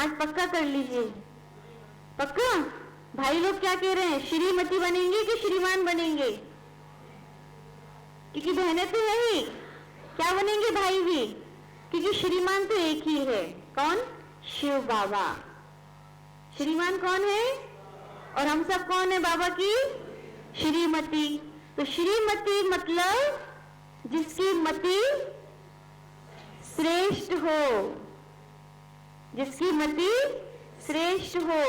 आज पक्का कर लीजिए, पक्का। भाई लोग क्या कह रहे हैं, श्रीमती बनेंगे कि श्रीमान बनेंगे? क्योंकि बहनें तो है ही, क्या बनेंगे भाई भी? क्योंकि श्रीमान तो एक ही है, कौन? शिव बाबा। श्रीमान कौन है? और हम सब कौन है बाबा की? श्रीमती। तो श्रीमती मतलब जिसकी मति श्रेष्ठ हो, जिसकी मति श्रेष्ठ हो,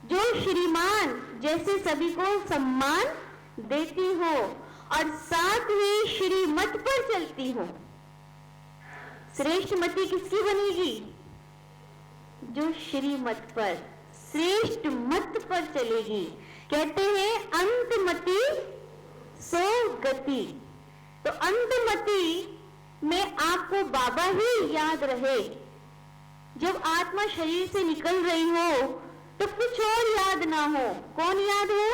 जो श्रीमान जैसे सभी को सम्मान देती हो और साथ ही श्रीमत पर चलती हो। श्रेष्ठ मति किसकी बनेगी? जो श्रीमत पर, श्रेष्ठ मत पर चलेगी। कहते हैं अंतमति सो गति। तो अंतमति में आपको बाबा ही याद रहे। जब आत्मा शरीर से निकल रही हो तो कुछ और याद ना हो। कौन याद हो?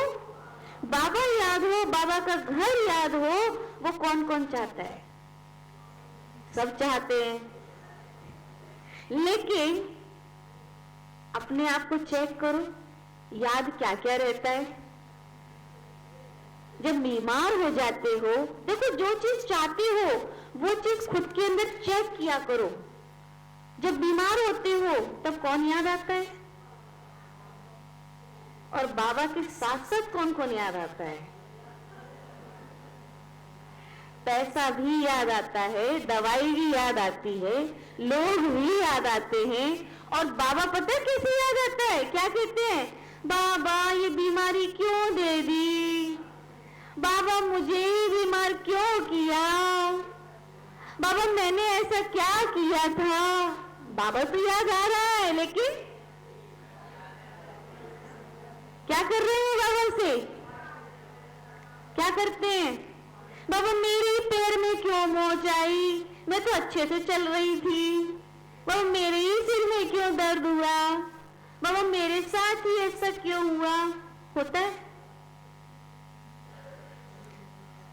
बाबा याद हो, बाबा का घर याद हो। वो कौन कौन चाहता है? सब चाहते हैं। लेकिन अपने आप को चेक करो, याद क्या क्या रहता है। जब बीमार हो जाते हो, देखो जो चीज चाहते हो वो चीज खुद के अंदर चेक किया करो। जब बीमार होते हो तब कौन याद आता है? और बाबा के साथ साथ कौन कौन याद आता है? पैसा भी याद आता है, दवाई भी याद आती है, लोग भी याद आते हैं। और बाबा पता कैसे याद आता है? क्या कहते हैं? बाबा ये बीमारी क्यों दे दी? बाबा मुझे ही बीमार क्यों किया? बाबा मैंने ऐसा क्या किया था? बाबा तो याद आ रहा है, लेकिन क्या कर रहे हैं बाबा से? क्या करते हैं? बाबा मेरे पैर में क्यों मोच आई? मैं तो अच्छे से चल रही थी। बाबा मेरे ही सिर में क्यों दर्द हुआ? बाबा मेरे साथ ही ऐसा क्यों हुआ? होता है।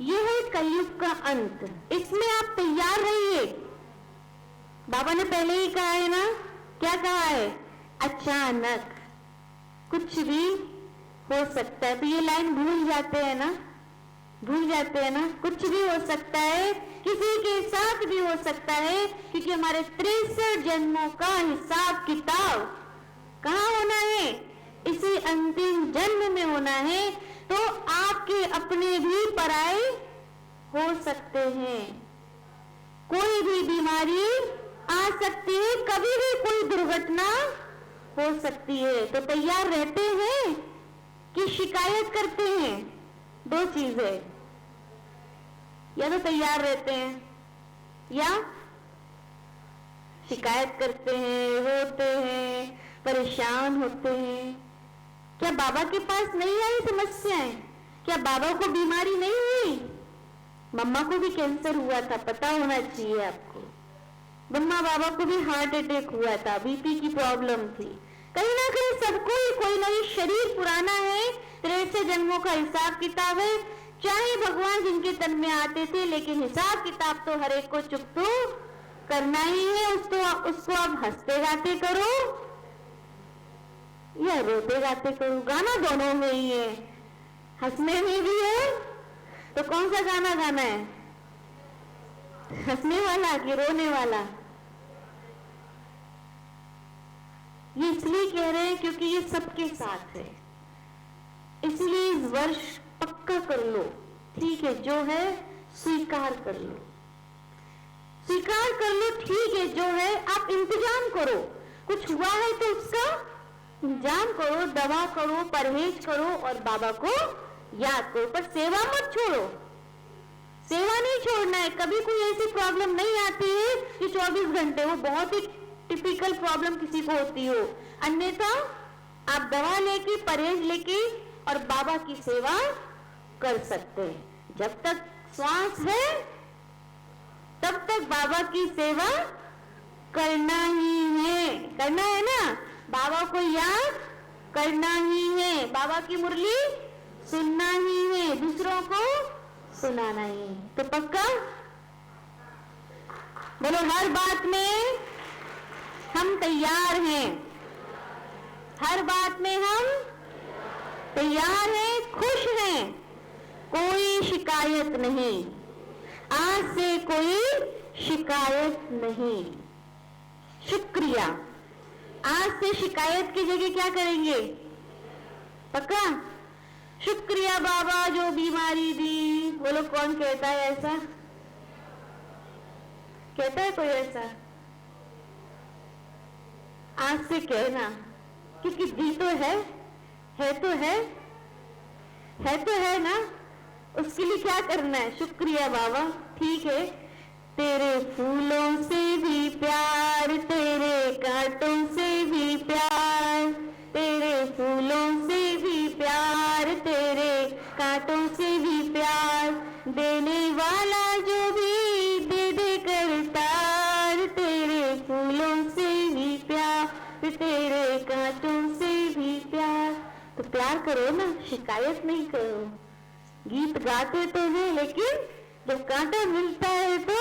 यह है कलयुग का अंत। इसमें आप तैयार रहिए। बाबा ने पहले ही कहा है ना, क्या कहा है? अचानक कुछ भी हो सकता है। तो ये लाइन भूल जाते हैं ना, भूल जाते हैं ना। कुछ भी हो सकता है, किसी के साथ भी हो सकता है, क्योंकि हमारे 63 जन्मों का हिसाब किताब कहाँ होना है? इसी अंतिम जन्म में होना है। तो आपके अपने भी पराए हो सकते हैं। कोई भी बीमारी आ सकती है, कभी भी कोई दुर्घटना हो सकती है। तो तैयार रहते हैं कि शिकायत करते हैं? दो चीजें, या तो तैयार रहते हैं या शिकायत करते हैं, रोते हैं, परेशान होते हैं। क्या बाबा के पास नहीं आई समस्याएं? क्या बाबा को बीमारी नहीं हुई? मम्मा को भी कैंसर हुआ था, पता होना चाहिए आपको। मम्मा बाबा को भी हार्ट अटैक हुआ था, बीपी की प्रॉब्लम थी। कहीं ना कहीं सबको ही कोई ना कोई शरीर पुराना है, 63 जन्मों का हिसाब किताब है। चाहे भगवान जिनके तन में आते थे, लेकिन हिसाब किताब तो हर एक को चुकतो करना ही है। उसको आप हंसते गाते करो या रोते गाते करो, गाना दोनों में ही है। हंसने में भी है तो कौन सा गाना गाना है? हंसने वाला कि रोने वाला? ये इसलिए कह रहे हैं क्योंकि ये सबके साथ है। इसलिए इस वर्ष पक्का कर लो, ठीक है, जो है स्वीकार कर लो, स्वीकार कर लो, ठीक है, जो है आप इंतजाम करो। कुछ हुआ है तो उसका इंतजाम करो, दवा करो, परहेज करो और बाबा को याद करो। पर सेवा मत छोड़ो, सेवा नहीं छोड़ना है। कभी कोई ऐसी प्रॉब्लम नहीं आती है कि 24 घंटे, वो बहुत ही टिपिकल प्रॉब्लम किसी को होती हो। अन्यथा आप दवा लेके, परहेज लेके और बाबा की सेवा कर सकते हैं। जब तक श्वास है तब तक बाबा की सेवा करना ही है, करना है ना। बाबा को याद करना ही है, बाबा की मुरली सुनना ही है, दूसरों को सुनाना ही है। तो पक्का बोलो, हर बात में हम तैयार हैं, हर बात में हम तैयार हैं, खुश हैं, कोई शिकायत नहीं, आज से कोई शिकायत नहीं। शुक्रिया, आज से शिकायत की जगह क्या करेंगे? पक्का? शुक्रिया बाबा जो बीमारी दी। बोलो कौन कहता है ऐसा? कहता है कोई ऐसा? आज से कहना, क्योंकि दी तो है तो है ना, उसके लिए क्या करना है? शुक्रिया बाबा, ठीक है, तेरे फूलों से भी प्यार, तेरे कांटों से भी प्यार, तेरे फूलों से भी प्यार, तेरे कांटों से भी प्यार, देने वाला जो भी दे दे करतार, तेरे फूलों से भी प्यार, तेरे कांटों से भी प्यार। तो प्यार करो ना, शिकायत नहीं करो। गीत गाते तो हैं, लेकिन जब कांटा मिलता है तो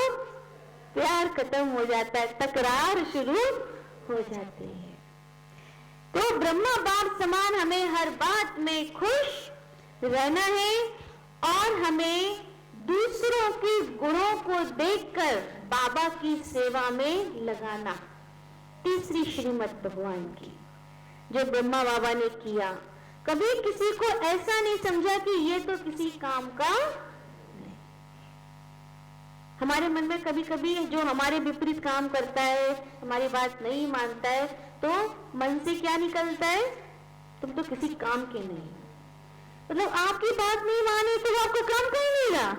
प्यार खत्म हो जाता है, तकरार शुरू हो जाती है। तो ब्रह्मा बाप समान हमें हर बात में खुश रहना है और हमें दूसरों के गुणों को देखकर बाबा की सेवा में लगाना। तीसरी श्रीमत भगवान की जो ब्रह्मा बाबा ने किया, कभी किसी को ऐसा नहीं समझा कि ये तो किसी काम का नहीं। हमारे मन में कभी कभी जो हमारे विपरीत काम करता है, हमारी बात नहीं मानता है, तो मन से क्या निकलता है? तुम तो किसी काम के नहीं। मतलब आपकी बात नहीं माने तो आपको काम कर नहीं रहा।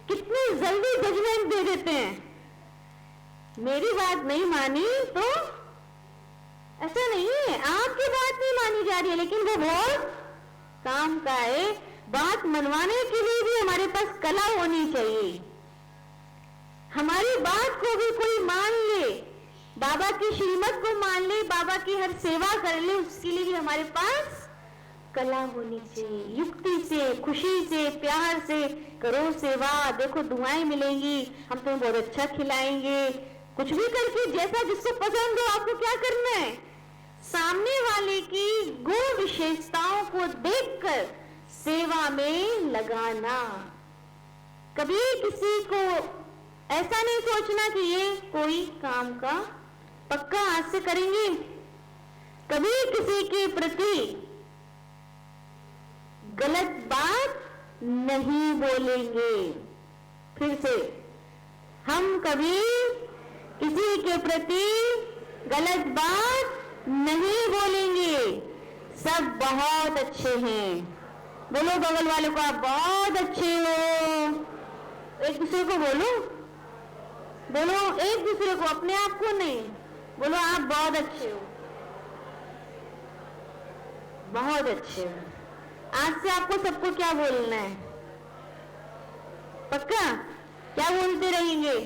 कितनी जल्दी जजमेंट दे देते हैं, मेरी बात नहीं मानी तो ऐसा नहीं है, आपकी बात नहीं मानी जा रही है, लेकिन वो बहुत काम का है। बात मनवाने के लिए भी हमारे पास कला होनी चाहिए। हमारी बात को भी कोई मान ले, बाबा की श्रीमत को मान ले, बाबा की हर सेवा कर ले, उसके लिए भी हमारे पास कला होनी चाहिए। युक्ति से, खुशी से, प्यार से करो सेवा, देखो दुआएं मिलेंगी, हम तुम्हें बहुत अच्छा खिलाएंगे। कुछ भी करके जैसा जिसको पसंद हो, आपको क्या करना है? सामने वाले की गुण विशेषताओं को देखकर सेवा में लगाना। कभी किसी को ऐसा नहीं सोचना कि ये कोई काम का, पक्का आज से करेंगे। कभी किसी के प्रति गलत बात नहीं बोलेंगे। फिर से, हम कभी किसी के प्रति गलत बात नहीं बोलेंगे। सब बहुत अच्छे हैं। बोलो बगल वाले को, आप बहुत अच्छे हो। एक दूसरे को बोलो, बोलो एक दूसरे को, अपने आप को नहीं। बोलो आप बहुत अच्छे हो, बहुत अच्छे हो। आज से आपको सबको क्या बोलना है? पक्का? क्या बोलते रहेंगे?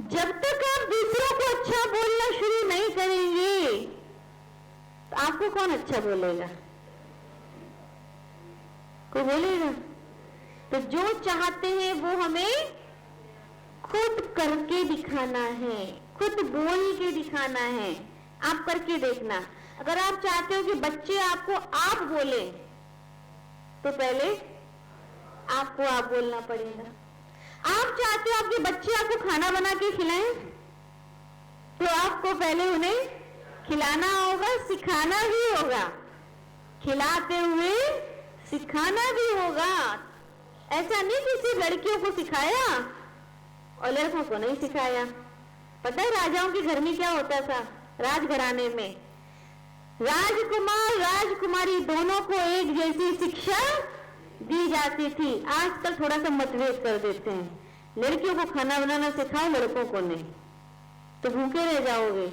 जब तक आप दूसरों को अच्छा बोलना शुरू नहीं करेंगे तो आपको कौन अच्छा बोलेगा? कोई बोलेगा? तो जो चाहते हैं वो हमें खुद करके दिखाना है, खुद बोल के दिखाना है। आप करके देखना। अगर आप चाहते हो कि बच्चे आपको आप बोले, तो पहले आपको आप बोलना पड़ेगा। आप चाहते हो आपके बच्चे आपको खाना बना के खिलाएं, तो आपको पहले उन्हें खिलाना होगा, सिखाना भी होगा। खिलाते हुए सिखाना भी होगा। ऐसा नहीं कि सिर्फ लड़कियों को सिखाया और लड़कों को नहीं सिखाया। पता है राजाओं के घर में क्या होता था? राजघराने में राजकुमार राजकुमारी दोनों को एक जैसी शिक्षा दी जाती थी। आजकल थोड़ा सा मतभेद कर देते हैं, लड़कियों को खाना बनाना सिखाओ, लड़कों को नहीं, तो भूखे रह जाओगे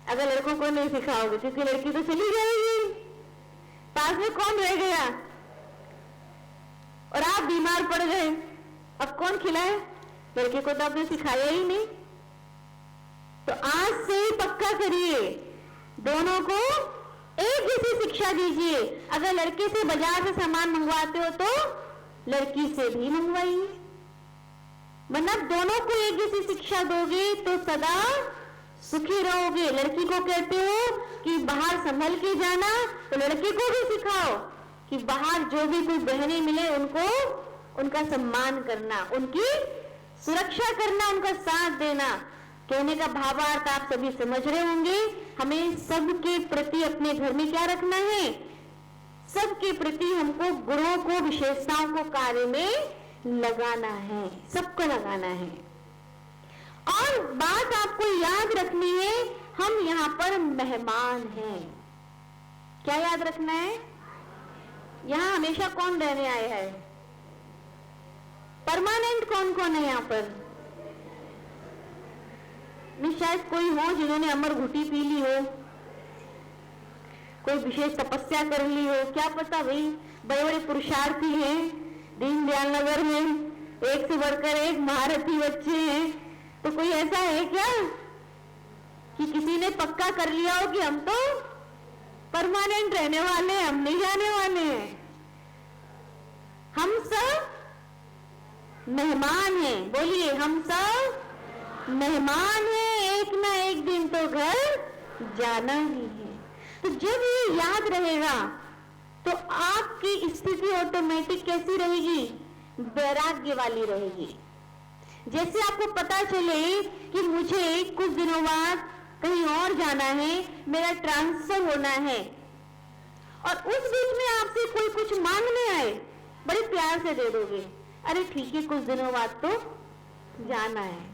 अगर लड़कों को नहीं सिखाओगे, क्योंकि लड़की तो चली जाएगी, पास में कौन रह गया? और आप बीमार पड़ गए, अब कौन खिलाए? लड़के को तो आपने सिखाया ही नहीं। तो आज से ही पक्का करिए, दोनों को एक जैसी शिक्षा दीजिए। अगर लड़के से बाजार से सामान मंगवाते हो तो लड़की से भी मंगवाइए। मतलब दोनों को एक जैसी शिक्षा दोगे तो सदा सुखी रहोगे। लड़की को कहते हो कि बाहर संभल के जाना, तो लड़के को भी सिखाओ कि बाहर जो भी कोई बहनें मिले उनको उनका सम्मान करना, उनकी सुरक्षा करना, उनका साथ देना। कहने का भावार्थ आप सभी समझ रहे होंगे। हमें सबके प्रति अपने घर में क्या रखना है, सबके प्रति हमको गुणों को, विशेषताओं को कार्य में लगाना है, सबको लगाना है। और बात आपको याद रखनी है, हम यहाँ पर मेहमान हैं। क्या याद रखना है? यहाँ हमेशा कौन रहने आया है? परमानेंट कौन कौन है यहाँ पर? नहीं, शायद कोई हो जिन्होंने अमर घुटी पी ली हो, कोई विशेष तपस्या कर ली हो, क्या पता भाई। बड़े बड़े पुरुषार्थी हैं दीनदयाल नगर में, एक से बढ़कर एक महारथी बच्चे हैं। तो कोई ऐसा है क्या कि किसी ने पक्का कर लिया हो कि हम तो परमानेंट रहने वाले हैं, हम नहीं जाने वाले हैं? हम सब मेहमान हैं। बोलिए, हम सब मेहमान हैं, एक ना एक दिन तो घर जाना ही है। तो जब ये याद रहेगा तो आपकी स्थिति ऑटोमेटिक कैसी रहेगी? वैराग्य वाली रहेगी। जैसे आपको पता चले कि मुझे कुछ दिनों बाद कहीं और जाना है, मेरा ट्रांसफर होना है, और उस बीच में आपसे कोई कुछ मांगने आए, बड़े प्यार से दे दोगे, अरे ठीक है कुछ दिनों बाद तो जाना है।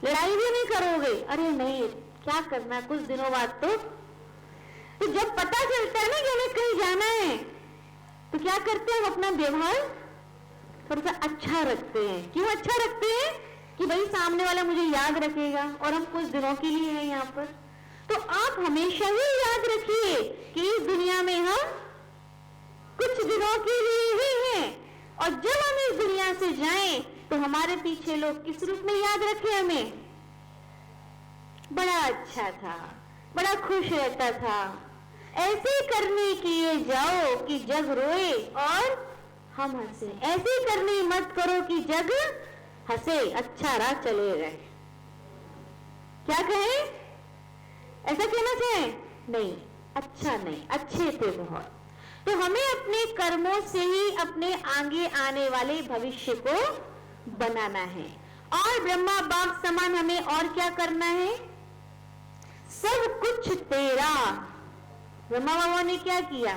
लड़ाई भी नहीं करोगे, अरे नहीं क्या करना, कुछ दिनों बाद तो जब पता चलता है ना कि हमें कहीं जाना है, तो क्या करते हैं? हम अपना व्यवहार थोड़ा सा अच्छा रखते हैं। क्यों अच्छा रखते हैं? कि भाई सामने वाला मुझे याद रखेगा और हम कुछ दिनों के लिए हैं यहाँ पर। तो आप हमेशा ही याद रखिए कि इस दुनिया में हम कुछ दिनों के लिए ही हैं, और जब हम इस दुनिया से जाएं तो हमारे पीछे लोग किस रूप में याद रखे हमें? बड़ा अच्छा था, बड़ा खुश रहता था, ऐसे करने किए जाओ कि जग रोए और हम हंसे। ऐसे करनी मत करो कि जग हंसे, अच्छा राह चले गए। क्या कहें? ऐसा कहना चाहे? नहीं, अच्छा नहीं, अच्छे थे बहुत। तो हमें अपने कर्मों से ही अपने आगे आने वाले भविष्य को बनाना है। और ब्रह्मा बाप समान हमें और क्या करना है? सब कुछ तेरा। ब्रह्मा बाबा ने क्या किया?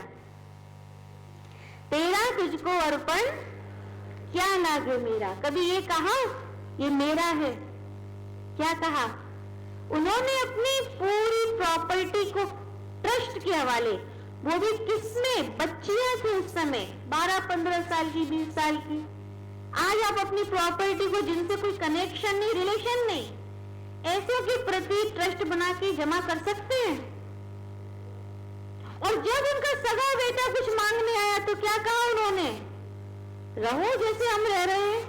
तेरा तुझको अर्पण क्या लागे मेरा। कभी ये कहा ये मेरा है? क्या कहा? उन्होंने अपनी पूरी प्रॉपर्टी को ट्रस्ट के हवाले, वो भी किसमें? बच्चियां थी उस समय, 12-15 साल की, 20 साल की। आज आप अपनी प्रॉपर्टी को, जिनसे कोई कनेक्शन नहीं, रिलेशन नहीं, ऐसों के प्रति ट्रस्ट बना के जमा कर सकते हैं। और जब उनका सगा बेटा कुछ मांगने आया तो क्या कहा उन्होंने? रहो जैसे हम रह रहे हैं,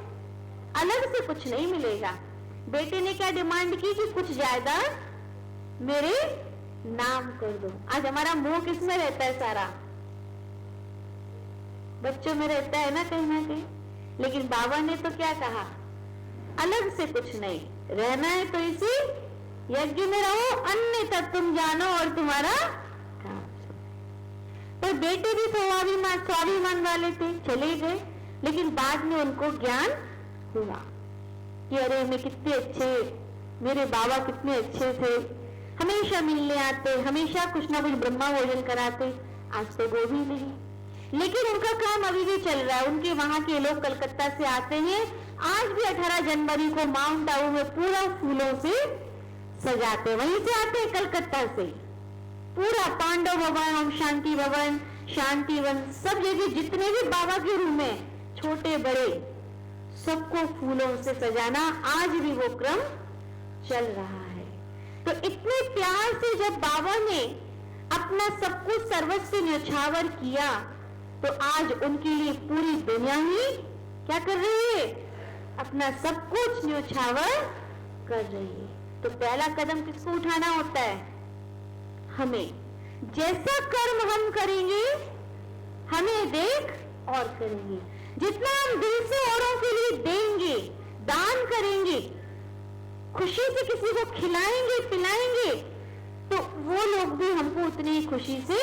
अलग से कुछ नहीं मिलेगा। बेटे ने क्या डिमांड की कि कुछ जायदाद मेरे नाम कर दो। आज हमारा मोह किसमें रहता है? सारा बच्चों में रहता है ना कहीं ना कहीं। लेकिन बाबा ने तो क्या कहा? अलग से कुछ नहीं, रहना है तो इसी यज्ञ में रहो, अन्यथा तुम जानो और तुम्हारा काम। पर बेटे भी स्वाभिमान वाले थे, चले गए, लेकिन बाद में उनको ज्ञान हुआ कि अरे मैं कितने अच्छे, मेरे बाबा कितने अच्छे थे, हमेशा मिलने आते, हमेशा कुछ ना कुछ ब्रह्मा भोजन कराते। आज तो वो भी नहीं, लेकिन उनका काम अभी भी चल रहा है। उनके वहां के लोग कलकत्ता से आते हैं, आज भी 18 जनवरी को माउंट आबू में पूरा फूलों से सजाते, वहीं से आते हैं कलकत्ता से। पूरा पांडव भवन, ओम शांति भवन, शांतिवन, सब जगह जितने भी बाबा के रूम है, छोटे बड़े, सबको फूलों से सजाना आज भी वो क्रम चल रहा है। तो इतने प्यार से जब बाबा ने अपना सब कुछ सर्वस्व न्यौछावर किया, तो आज उनके लिए पूरी दुनिया ही क्या कर रही है? अपना सब कुछ न्यौछावर कर रही है। तो पहला कदम किसको उठाना होता है? हमें। जैसा कर्म हम करेंगे, हमें देख और करेंगे। जितना हम दिल से औरों के लिए देंगे, दान करेंगे, खुशी से किसी को खिलाएंगे पिलाएंगे, तो वो लोग भी हमको उतनी खुशी से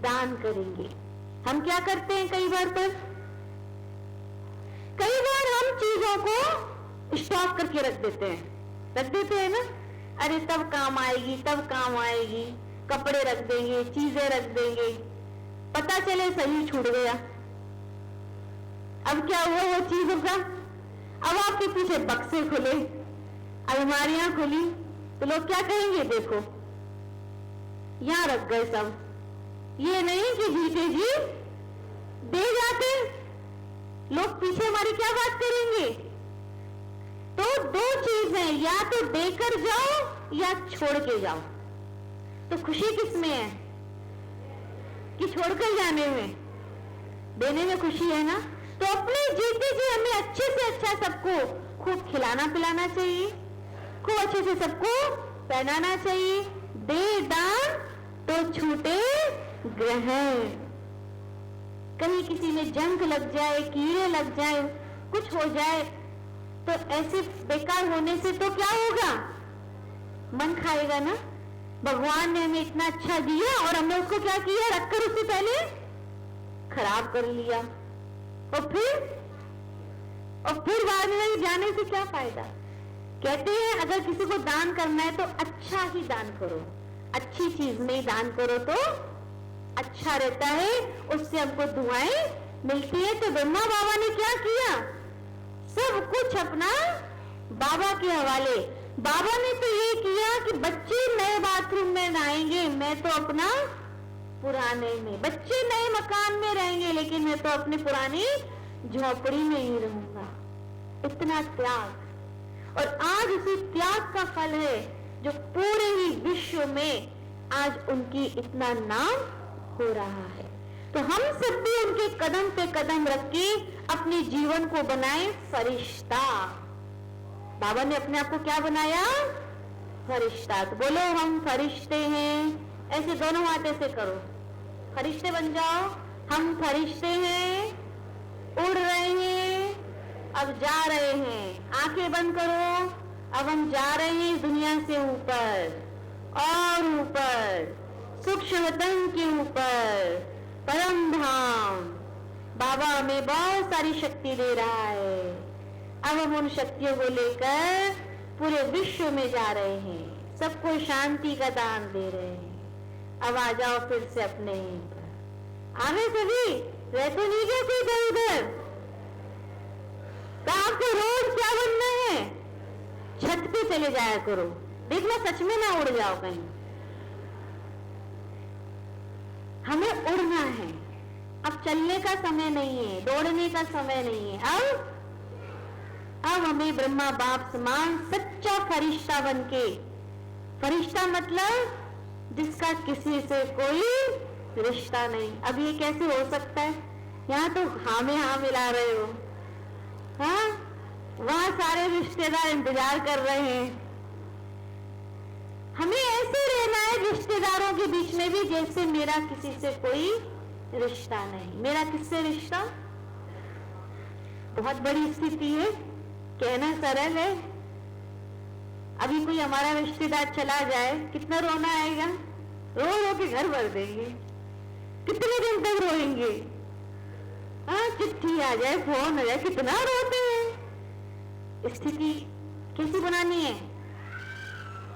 दान करेंगे। हम क्या करते हैं कई बार हम चीजों को स्टॉक करके रख देते हैं ना, अरे तब काम आएगी, कपड़े रख देंगे, चीजें रख देंगे, पता चले सही छूट गया। अब क्या हुआ वो चीजों का? अब आपके पीछे बक्से खुले, अलमारियां खुली, तो लोग क्या कहेंगे? देखो यहां रख गए सब। ये नहीं कि जीते जी दे जाते, लोग पीछे हमारी क्या बात करेंगे? तो दो चीज है, या तो देकर जाओ या छोड़ के जाओ। तो खुशी किस में है? कि छोड़कर जाने में? देने में खुशी है ना। तो अपने जीते जी हमें अच्छे से अच्छा सबको खूब खिलाना पिलाना चाहिए, खूब अच्छे से सबको पहनाना चाहिए। दे दान तो छूटे ग्रहण। कहीं किसी में जंग लग जाए, कीड़े लग जाए, कुछ हो जाए, तो ऐसे बेकार होने से तो क्या होगा? मन खाएगा ना। भगवान ने हमें इतना अच्छा दिया और हमने उसको क्या किया? रखकर उससे पहले खराब कर लिया, और फिर बाद में जाने से क्या फायदा? कहते हैं अगर किसी को दान करना है तो अच्छा ही दान करो, अच्छी चीज में दान करो तो अच्छा रहता है, उससे हमको दुआएं मिलती है। तो ब्रह्मा बाबा ने क्या किया? सब कुछ अपना बाबा के हवाले। बाबा ने तो ये किया कि बच्चे नए बाथरूम में नहाएंगे, मैं तो अपना पुराने में, बच्चे नए मकान में रहेंगे, लेकिन मैं तो अपने पुरानी झोपड़ी में ही रहूंगा। इतना त्याग, और आज उसी त्याग का फल है जो पूरे ही विश्व में आज उनकी इतना नाम हो रहा है। तो हम सब भी उनके कदम पे कदम रख के अपने जीवन को बनाए फरिश्ता। बाबा ने अपने आप को क्या बनाया? फरिश्ता। तो बोलो हम फरिश्ते हैं, ऐसे दोनों हाथ ऐसे करो, फरिश्ते बन जाओ। हम फरिश्ते हैं, उड़ रहे हैं, अब जा रहे हैं। आंखें बंद करो, अब हम जा रहे हैं दुनिया से ऊपर और ऊपर, सूक्ष्म वतन के ऊपर, परम धाम। बाबा हमें बहुत सारी शक्ति दे रहा है। अब हम उन शक्तियों को लेकर पूरे विश्व में जा रहे हैं, सबको शांति का दान दे रहे हैं। अब आ जाओ फिर से अपने आगे सभी, रहते नहीं क्या कोई इधर उधर। तो आपको रोज क्या बनना है? छत पे चले जाया करो, देखना सच में ना उड़ जाओ कहीं। हमें उड़ना है, अब चलने का समय नहीं है, दौड़ने का समय नहीं है। अब हमें ब्रह्मा बाप समान सच्चा फरिश्ता बनके, फरिश्ता मतलब जिसका किसी से कोई रिश्ता नहीं। अब ये कैसे हो सकता है? यहाँ तो हाँ में हाँ मिला रहे हो, हाँ, वहां सारे रिश्तेदार इंतजार कर रहे हैं। हमें ऐसे रहना है रिश्तेदारों के बीच में भी जैसे मेरा किसी से कोई रिश्ता नहीं। मेरा किससे रिश्ता? बहुत बड़ी स्थिति है, कहना सरल है। अभी कोई हमारा रिश्तेदार चला जाए, कितना रोना आएगा, रो रो के घर भर देंगे। कितने दिन तक रोएंगे? हाँ, चिट्ठी आ जाए, फोन आ जाए, कितना रोते हैं। स्थिति कैसी बनानी है?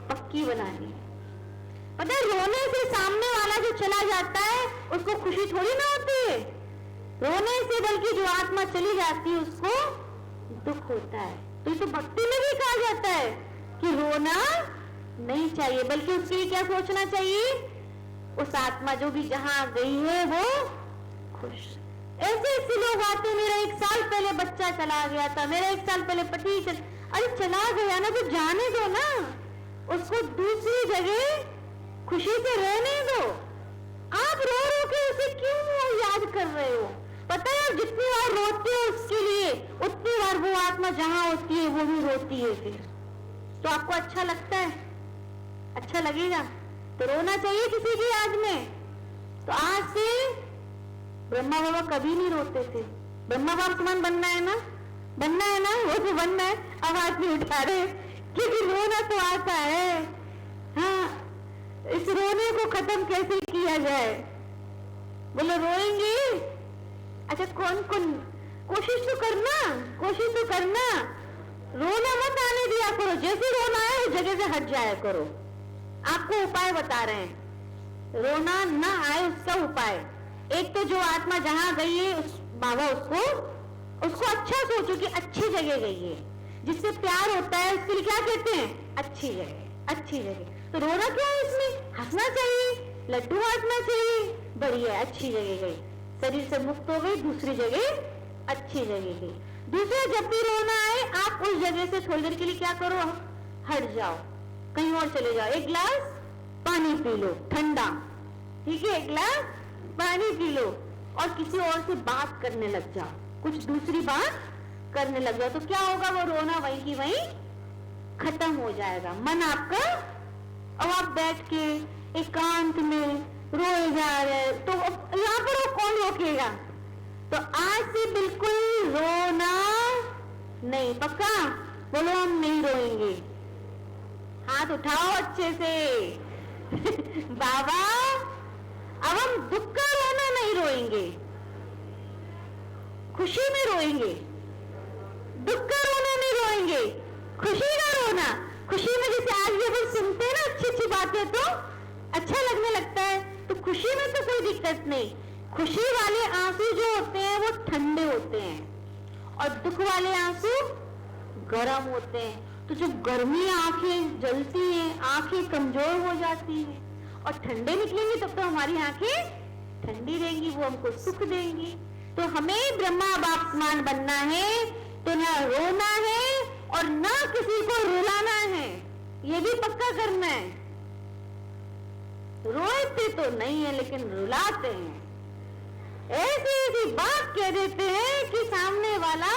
पक्की बनानी है। पता है, रोने से सामने वाला जो चला जाता है उसको खुशी थोड़ी ना होती है, रोने से बल्कि जो आत्मा चली जाती है उसको दुख होता है। तो ये तो भक्ति में भी कहा जाता है कि रोना नहीं चाहिए, बल्कि उसके लिए क्या सोचना चाहिए? उस आत्मा जो भी जहां गई है वो खुश। ऐसे लोग आते, मेरा 1 साल पहले बच्चा चला गया था, मेरा 1 साल पहले पति अरे चला गया ना तो जाने दो ना, उसको दूसरी जगह खुशी से रहने दो। आप रो रो के उसे क्यों याद कर रहे हो? पता है, जितनी बार रोते हो उसके लिए, उतनी बार वो आत्मा जहां होती है वो भी रोती है। फिर तो आपको अच्छा लगता है? अच्छा लगेगा तो रोना चाहिए किसी की याद में। तो आज से ब्रह्मा बाबा कभी नहीं रोते थे। ब्रह्मा बाबा समान बनना है ना, बनना है ना, वो तो बनना है, आवाज नहीं उठा रहे क्योंकि रोना तो आता है। हाँ, इस रोने को खत्म कैसे किया जाए? बोलो रोएंगे? अच्छा, कौन कौन? कोशिश तो करना, कोशिश तो करना, रोना मत आने दिया करो, जैसे रोना है उस जगह से हट जाया करो। आपको उपाय बता रहे हैं, रोना ना आए उसका उपाय। एक तो जो आत्मा जहां गई है उस बाबा उसको अच्छा सोचो कि अच्छी जगह गई है, जिससे प्यार होता है उसके लिए क्या कहते हैं? अच्छी जगह, अच्छी जगह। तो रोना क्या है इसमें? हंसना चाहिए, लड्डू बांटना चाहिए, बढ़िया अच्छी जगह गई, शरीर से मुक्त हो गई, दूसरी जगह अच्छी जगह गई। दूसरा, जब भी रोना आए आप उस जगह से थोड़ी देर के लिए क्या करो? हट जाओ, कहीं और चले जाओ, एक गिलास पानी पी लो ठंडा, ठीक है, एक गिलास पानी पी लो और किसी और से बात करने लग जाओ, कुछ दूसरी बात करने लग जाओ, तो क्या होगा? वो रोना वहीं की वहीं खत्म हो जाएगा, मन आपका। अब आप बैठ के एकांत में रोए जा रहे, तो यहाँ पर वो कौन रोकेगा? तो आज से बिल्कुल रोना नहीं, पक्का? बोलो हम नहीं रोएंगे, हाथ उठाओ अच्छे से। बाबा, अब हम दुख का रोना नहीं रोएंगे, खुशी में रोएंगे। दुख का रोना नहीं रोएंगे, खुशी का रोना। खुशी में जैसे आज ये लोग सुनते हैं ना अच्छी अच्छी बातें, तो अच्छा लगने लगता है, तो खुशी में तो कोई दिक्कत नहीं। खुशी वाले आंसू जो होते हैं वो ठंडे होते हैं और दुख वाले आंसू गर्म होते हैं। तो जो गर्मी आंखें जलती हैं, आंखें कमजोर हो जाती हैं, और ठंडे निकलेंगे तब तो हमारी आंखें ठंडी रहेंगी, वो हमको सुख देंगी। तो हमें ब्रह्मा बाप समान बनना है, तो ना रोना है और ना किसी को रुलाना है, ये भी पक्का करना है। रोते तो नहीं है लेकिन रुलाते हैं, ऐसी ऐसी बात कह देते हैं कि सामने वाला।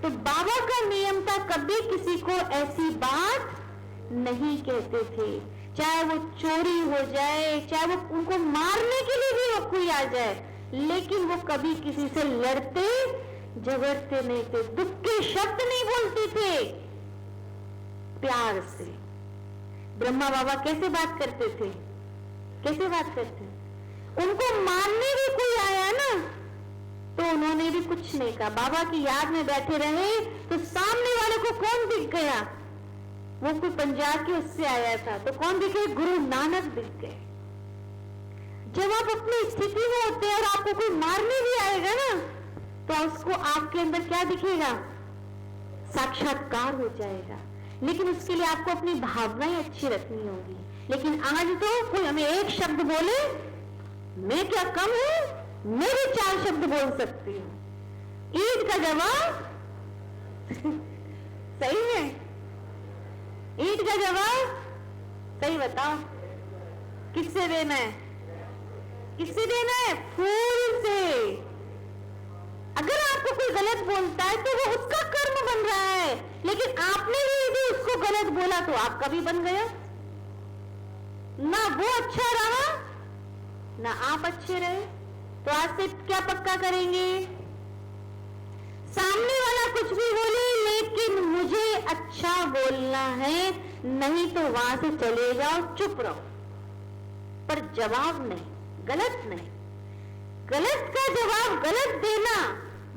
तो बाबा का नियम था, कभी किसी को ऐसी बात नहीं कहते थे, चाहे वो चोरी हो जाए, चाहे वो उनको मारने के लिए भी वो कोई आ जाए, लेकिन वो कभी किसी से लड़ते झगड़ते नहीं थे, दुख के शब्द नहीं बोलते थे, प्यार से। ब्रह्मा बाबा कैसे बात करते थे? कैसे बात करते? उनको मारने भी कोई आया ना तो उन्होंने भी कुछ नहीं कहा, बाबा की याद में बैठे रहे। तो सामने वाले को कौन दिख गया? वो कोई पंजाब के उससे आया था, तो कौन दिखे? गुरु नानक दिख गए। जब आप अपनी स्थिति में होते हैं और आपको कोई मारने भी आएगा ना, तो उसको आपके अंदर क्या दिखेगा? साक्षात्कार हो जाएगा। लेकिन उसके लिए आपको अपनी भावनाएं अच्छी रखनी होगी। लेकिन आज तो कोई हमें एक शब्द बोले, मैं क्या कम हूं? मैं भी 4 शब्द बोल सकती हूं। ईद का जवाब सही है? ईद का जवाब सही बताओ, किससे देना है? किससे देना है? फूल से। अगर आपको कोई गलत बोलता है तो वो उसका कर्म बन रहा है, लेकिन आपने भी यदि उसको गलत बोला तो आपका भी बन गया ना, वो अच्छा रहा ना आप अच्छे रहे। तो आज से क्या पक्का करेंगे? सामने वाला कुछ भी बोले लेकिन मुझे अच्छा बोलना है, नहीं तो वहां से चले जाओ, चुप रहो, पर जवाब नहीं, गलत नहीं। गलत का जवाब गलत देना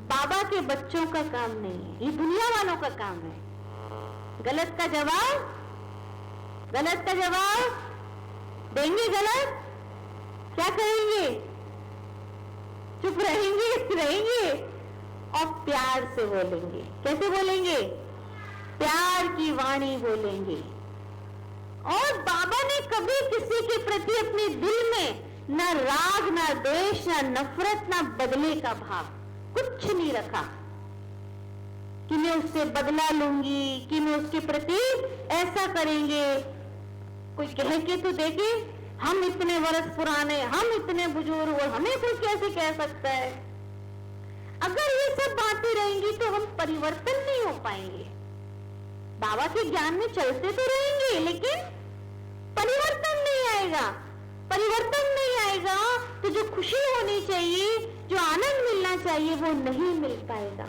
बाबा के बच्चों का काम नहीं है, ये दुनिया वालों का काम है। गलत का जवाब देंगे, गलत क्या करेंगे? चुप रहेंगे और प्यार से बोलेंगे। कैसे बोलेंगे? प्यार की वाणी बोलेंगे। और बाबा ने कभी किसी के प्रति अपने दिल में ना राग, ना द्वेष, ना नफरत, ना बदले का भाव कुछ नहीं रखा कि मैं उससे बदला लूंगी, कि मैं उसके प्रति ऐसा करेंगे। कोई कह के तो देखे, हम इतने वर्ष पुराने, हम इतने बुजुर्ग, और हमें कोई कैसे कह सकता है? अगर ये सब बातें रहेंगी तो हम परिवर्तन नहीं हो पाएंगे। बाबा के ज्ञान में चलते तो रहेंगे लेकिन परिवर्तन नहीं आएगा। परिवर्तन नहीं आएगा तो जो खुशी होनी चाहिए, जो आनंद मिलना चाहिए, वो नहीं मिल पाएगा।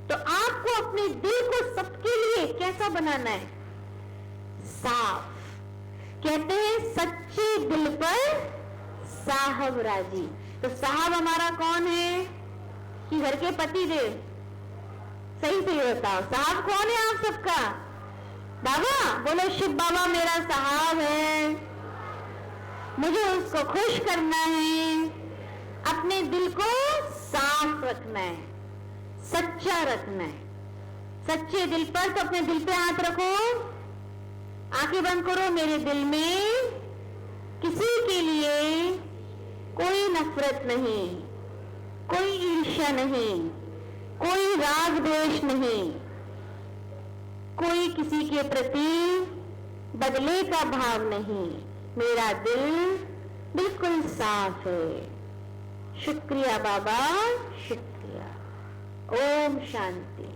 तो आपको अपने दिल को सबके लिए कैसा बनाना है? साफ। कहते हैं सच्चे दिल पर साहब राजी। तो साहब हमारा कौन है? कि घर के पति देव? सही सही बताओ, साहब कौन है आप सबका? बाबा बोलो, शिव बाबा मेरा साहब है, मुझे उसको खुश करना है, अपने दिल को साफ रखना है, सच्चा रखना है। सच्चे दिल पर तो अपने दिल पे हाथ रखो, आंखें बंद करो। मेरे दिल में किसी के लिए कोई नफरत नहीं, कोई ईर्ष्या नहीं, कोई राग द्वेष नहीं, कोई किसी के प्रति बदले का भाव नहीं। मेरा दिल बिल्कुल साफ है। शुक्रिया बाबा, शुक्रिया। ओम शांति।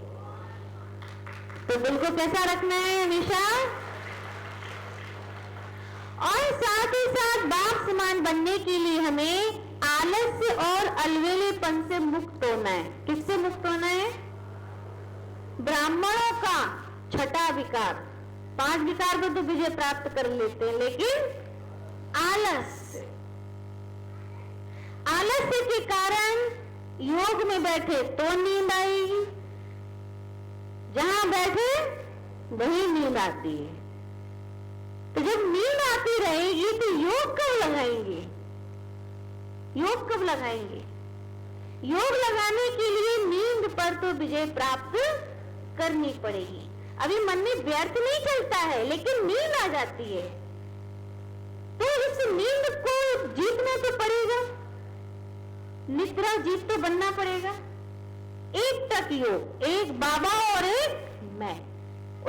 तो दिल को कैसा रखना है हमेशा? और साथ ही साथ बाप समान बनने के लिए हमें आलस्य और अलवेलेपन से मुक्त होना है। किससे मुक्त होना है? ब्राह्मणों का छठा विकार, 5 विकार को तो विजय प्राप्त कर लेते हैं, लेकिन आलस्य, आलस्य के कारण योग में बैठे तो नींद आएगी, जहां बैठे वही नींद आती है। तो जब नींद आती रहेगी तो योग कब लगाएंगे? योग कब लगाएंगे? योग लगाने के लिए नींद पर तो विजय प्राप्त करनी पड़ेगी। अभी मन में व्यर्थ नहीं चलता है, लेकिन नींद आ जाती है, तो इस नींद को जीतना तो पड़ेगा, निद्रा जीत तो बनना पड़ेगा। एक तक योग, एक बाबा और एक मैं,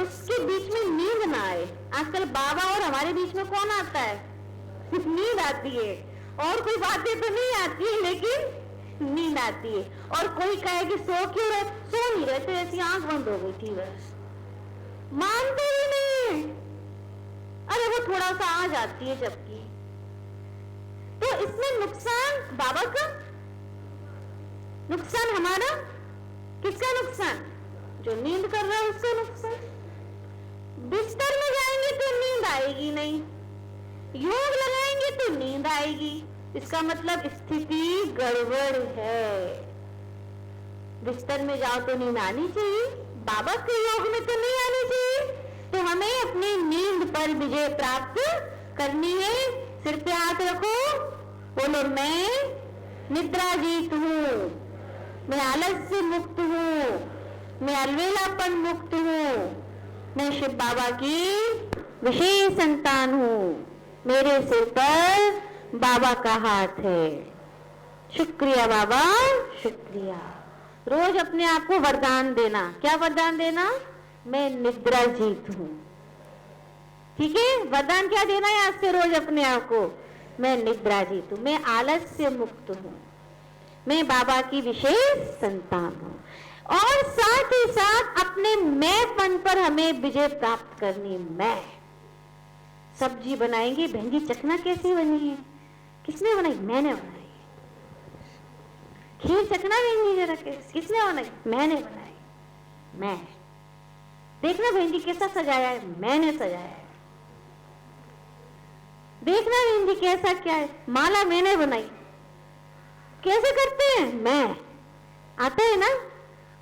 उसके बीच में नींद ना आए। आजकल बाबा और हमारे बीच में कौन आता है? नींद आती है। और कोई बातें तो नहीं आती है, लेकिन नींद आती है। और कोई कहे कि सो क्यों रहे? सो नहीं रहते, ऐसी आंख बंद हो गई थी बस, मानते ही नहीं। अरे वो थोड़ा सा आ जाती है जबकि। तो इसमें नुकसान बाबा का, नुकसान हमारा। किसका नुकसान? जो नींद कर रहा है उसका नुकसान। बिस्तर में जाएंगे तो नींद आएगी नहीं, योग लगाएंगे तो नींद आएगी। इसका मतलब स्थिति गड़बड़ है। बिस्तर में जाओ तो नींद आनी चाहिए, बाबा के योग में तो नहीं आनी चाहिए। तो हमें अपनी नींद पर विजय प्राप्त करनी है। सिर पे हाथ रखो, बोलो मैं निद्राजीत हूँ, मैं आलस से मुक्त हूँ, मैं अलवेलापन मुक्त हूँ, मैं शिव बाबा की विशेष संतान हूँ, मेरे सिर पर बाबा का हाथ है। शुक्रिया बाबा, शुक्रिया। रोज अपने आप को वरदान देना। क्या वरदान देना? मैं निद्राजीत हूँ। ठीक है, वरदान क्या देना है आज से रोज अपने आप को? मैं निद्राजीत हूँ, मैं आलस से मुक्त हूँ, मैं बाबा की विशेष संतान हूँ। और साथ ही साथ अपने मैंपन पर हमें विजय प्राप्त करनी। मैं सब्जी बनाएंगे, बहन जी चखना कैसी बनी है? किसने बनाई? मैंने बनाई। खीर चखना बहन जी जरा, किसने बनाई? मैंने बनाई। मैं देखना बहन जी कैसा सजाया है? मैंने सजाया है। देखना बहन जी कैसा क्या है? माला मैंने बनाई। कैसे करते हैं? मैं आता है ना,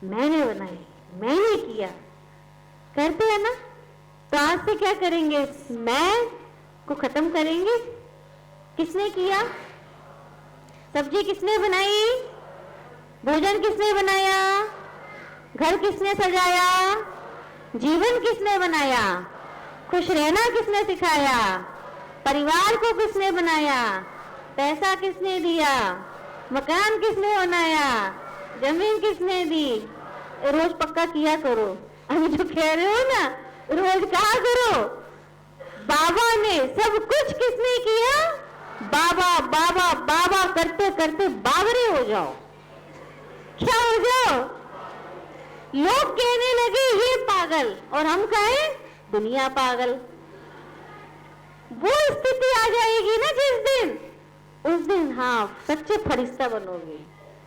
मैंने बनाई, मैंने किया, करते हैं ना। तो आज से क्या करेंगे? मैं को खत्म करेंगे। किसने किया? सब्जी किसने बनाई? भोजन किसने बनाया? घर किसने सजाया? जीवन किसने बनाया? खुश रहना किसने सिखाया? परिवार को किसने बनाया? पैसा किसने दिया? मकान किसने बनाया? जमीन किसने दी? रोज पक्का किया करो। अभी जो कह रहे हो ना, रोज कहा करो बाबा ने सब कुछ किसने किया? बाबा बाबा बाबा करते करते बावरे हो जाओ। क्या हो जाओ? लोग कहने लगे ये पागल, और हम कहें दुनिया पागल। वो स्थिति आ जाएगी ना जिस दिन, उस दिन हाँ सच्चे फरिश्ता बनोगे।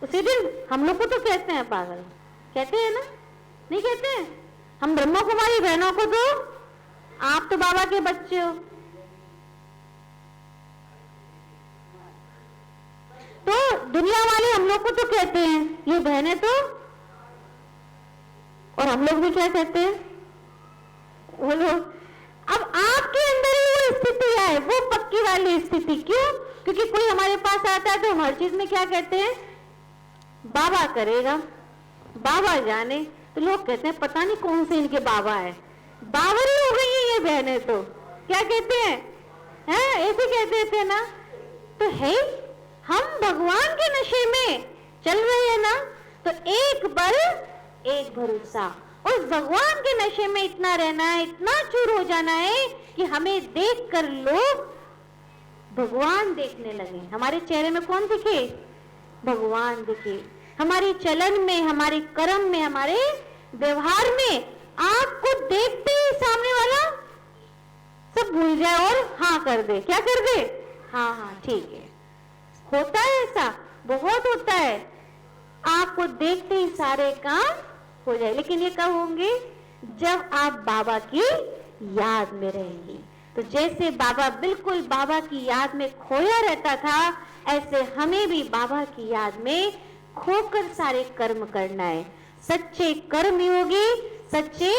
उसी दिन हम लोग को तो कहते हैं पागल, कहते हैं ना, नहीं कहते हैं? हम ब्रह्मा कुमारी बहनों को तो आप तो बाबा के बच्चे हो। तो दुनिया वाले हम लोग को तो कहते हैं ये बहनें तो, और हम लोग भी क्या कहते हैं बोलो। अब आपके अंदर ही वो स्थिति है, वो पक्की वाली स्थिति। क्यों? क्योंकि कोई हमारे पास आता है तो हम हर चीज में क्या कहते हैं? बाबा करेगा, बाबा जाने। तो लोग कहते हैं पता नहीं कौन से इनके बाबा है, बावरी हो गई है ये बहनें। तो क्या कहते हैं? ऐसे कहते थे ना। तो है हम भगवान के नशे में चल रहे हैं ना। तो एक बल एक भरोसा, उस भगवान के नशे में इतना रहना है, इतना चूर हो जाना है कि हमें देख कर लोग भगवान देखने लगे। हमारे चेहरे में कौन दिखे? भगवान दिखे। हमारी चलन में, हमारे कर्म में, हमारे व्यवहार में आपको देखते ही सामने वाला सब भूल जाए और हाँ कर दे। क्या कर दे? हाँ हाँ ठीक है। होता है ऐसा, बहुत होता है। आपको देखते ही सारे काम हो जाए। लेकिन ये कब होंगे? जब आप बाबा की याद में रहेंगे। तो जैसे बाबा बिल्कुल बाबा की याद में खोया रहता था, ऐसे हमें भी बाबा की याद में खोकर सारे कर्म करना है। सच्चे कर्म योगी, सच्चे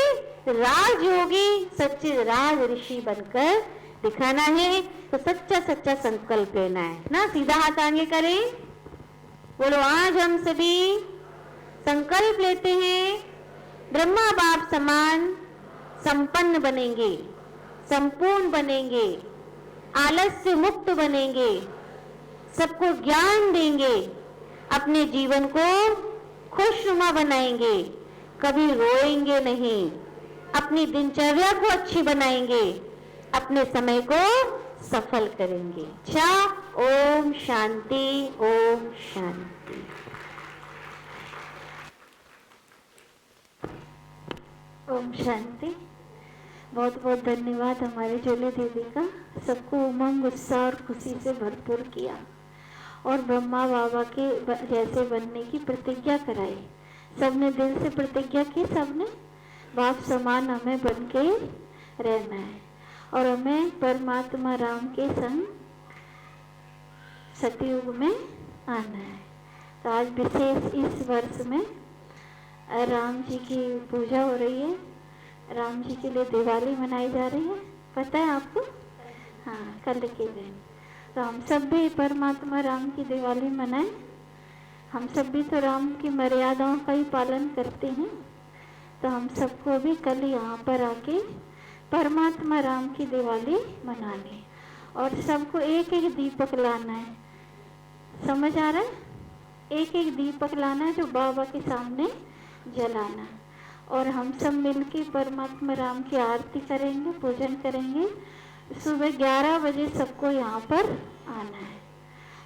राजयोगी, सच्चे राज ऋषि बनकर दिखाना है। तो सच्चा सच्चा संकल्प लेना है ना। सीधा हाथ आगे करें, बोलो आज हम सभी संकल्प लेते हैं ब्रह्मा बाप समान संपन्न बनेंगे, संपूर्ण बनेंगे, आलस्य मुक्त बनेंगे, सबको ज्ञान देंगे, अपने जीवन को खुशनुमा बनाएंगे, कभी रोएंगे नहीं, अपनी दिनचर्या को अच्छी बनाएंगे, अपने समय को सफल करेंगे। अच्छा, ओम शांति, ओम शांति। ओम शांति। बहुत बहुत धन्यवाद हमारे जोले दीदी का। सबको उमंग, उत्साह और खुशी से भरपूर किया और ब्रह्मा बाबा के जैसे बनने की प्रतिज्ञा कराई। सबने दिल से प्रतिज्ञा की, सबने बाप समान हमें बन के रहना है और हमें परमात्मा राम के संग सतयुग में आना है। तो आज विशेष इस वर्ष में राम जी की पूजा हो रही है। राम जी के लिए दिवाली मनाई जा रही है, पता है आपको? हाँ, कल के दिन। तो हम सब भी परमात्मा राम की दिवाली मनाएं। हम सब भी तो राम की मर्यादाओं का ही पालन करते हैं। तो हम सबको भी कल यहाँ पर आके परमात्मा राम की दिवाली मनानी और सबको एक एक दीपक लाना है। समझ आ रहा है? एक एक दीपक लाना है जो बाबा के सामने जलाना। और हम सब मिलके परमात्मा राम की आरती करेंगे, पूजन करेंगे। सुबह 11 बजे सबको यहाँ पर आना है।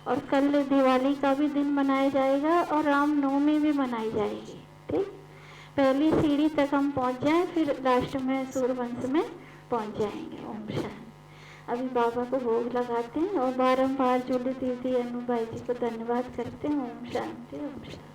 और कल दिवाली का भी दिन मनाया जाएगा और रामनवमी भी मनाई जाएगी। ठीक, पहली सीढ़ी तक हम पहुँच जाएं, फिर लास्ट में सूर्यवंश में पहुँच जाएंगे। ओम शांति। अभी बाबा को भोग लगाते हैं और बारंबार जोली दीदी, अनु भाई जी को धन्यवाद करते हैं। ओम शांति, ओम शांति।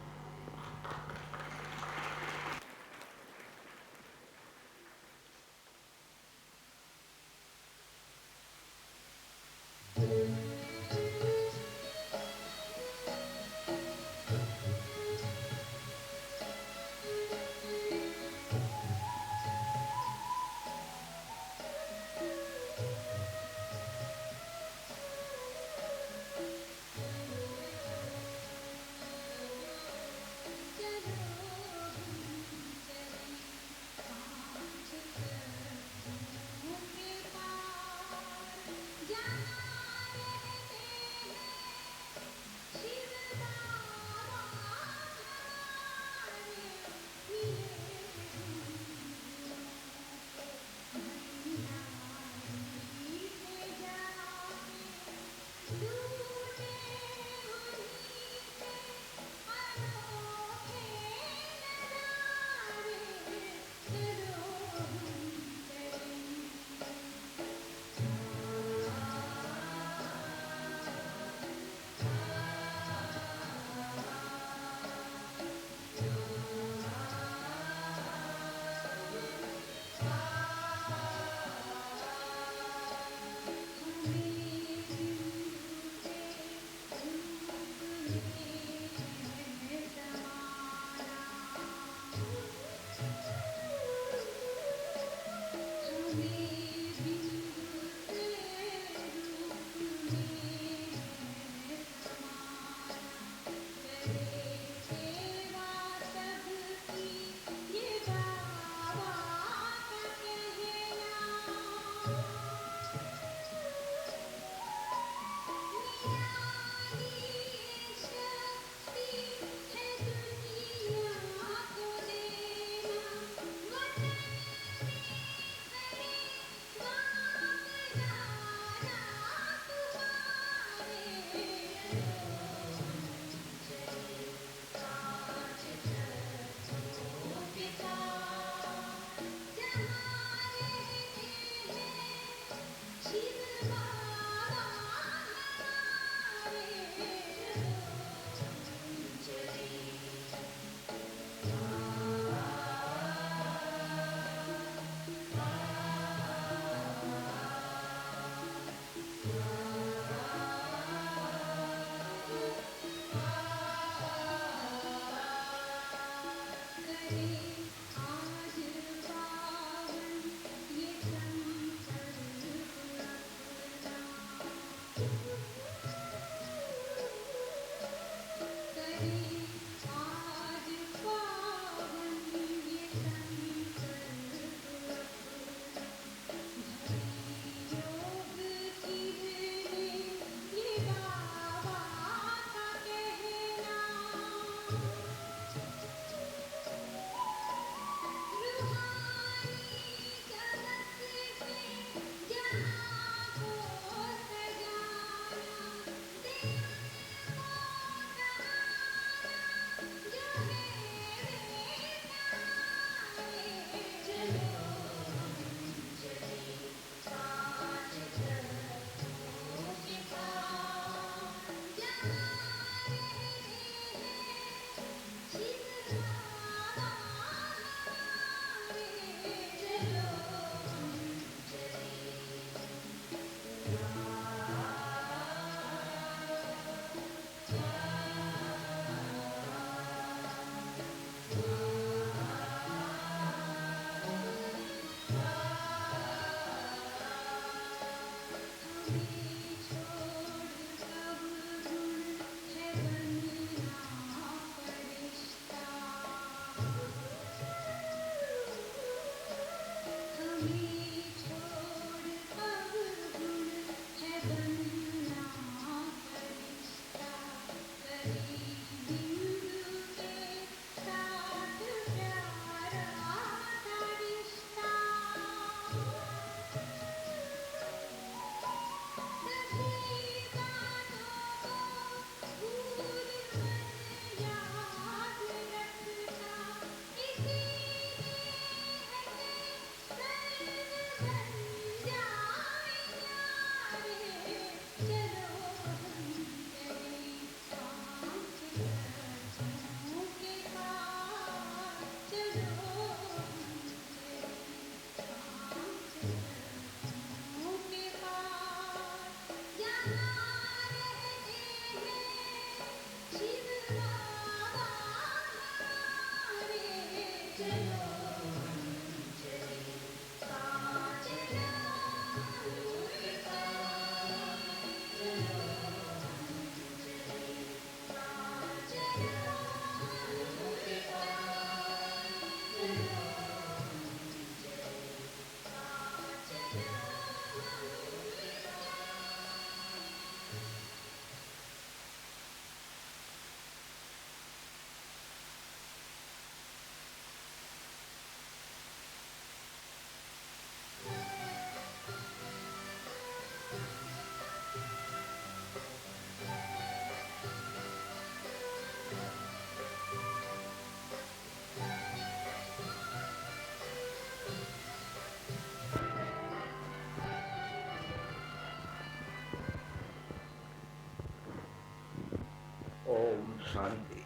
ओम शांति।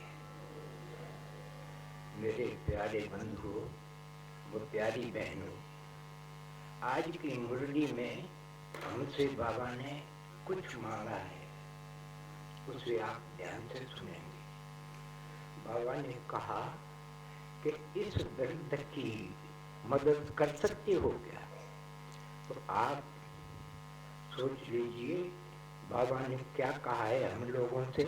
मेरे प्यारे बंधु व प्यारी बहनों, आज की मुरली में हमसे बाबा ने कुछ मांगा है, उसे आप ध्यान से सुनेंगे। बाबा ने कहा कि इस दर्द की मदद कर सकते हो क्या? तो आप सोच लीजिए बाबा ने क्या कहा है हम लोगों से।